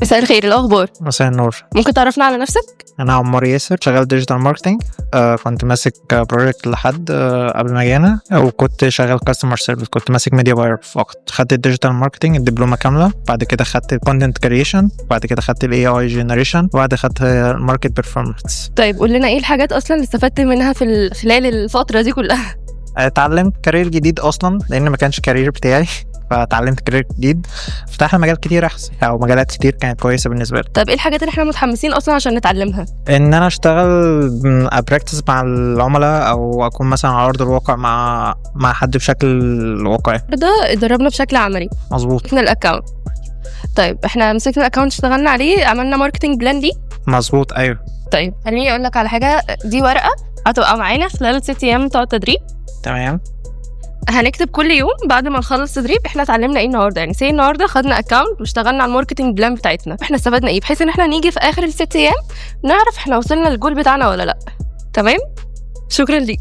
مساء الخير، الأخبار؟ مساء النور. ممكن تعرفنا على نفسك؟ انا عمار ياسر، شغال ديجيتال ماركتنج. كنت ماسك بروجكت لحد قبل ما جينا، وكنت شغال كاستمر سيرفيس، كنت ماسك ميديا باير فقط. خدت الديجيتال ماركتنج الدبلومه كامله، بعد كده خدت الكونتنت كريشن، بعد كده خدت الاي اي جنريشن، وبعد خدت ماركت بيرفورمانس. طيب قول لنا ايه الحاجات اصلا اللي استفدت منها في خلال الفترة دي كلها؟ اتعلمت كارير جديد اصلا، لان ما كانش كارير بتاعي، فتعلمت كارير جديد فتح لي مجال كتير احسن، او مجالات كتير كانت كويسه بالنسبه لي. طب ايه الحاجات اللي احنا متحمسين اصلا عشان نتعلمها؟ ان انا اشتغل ابراكتس مع العملاء، او اكون مثلا على ارض الواقع مع حد بشكل واقعي. ده اتدربنا بشكل عملي. مظبوط. مسكنا الاكونت. طيب احنا مسكنا الاكونت، اشتغلنا عليه، عملنا ماركتنج بلان دي. مظبوط ايوه. طيب خليني اقول لك على حاجة، دي ورقة هتبقى معانا خلال 6 ايام بتوع التدريب. تمام. هنكتب كل يوم بعد ما نخلص تدريب احنا اتعلمنا ايه النهارده، يعني سي النهارده خدنا اكونت واشتغلنا على الماركتنج بلان بتاعتنا، احنا استفدنا ايه، بحيث ان احنا نيجي في اخر ال6 ايام نعرف احنا وصلنا للجول بتاعنا ولا لا. تمام، شكرا ليك.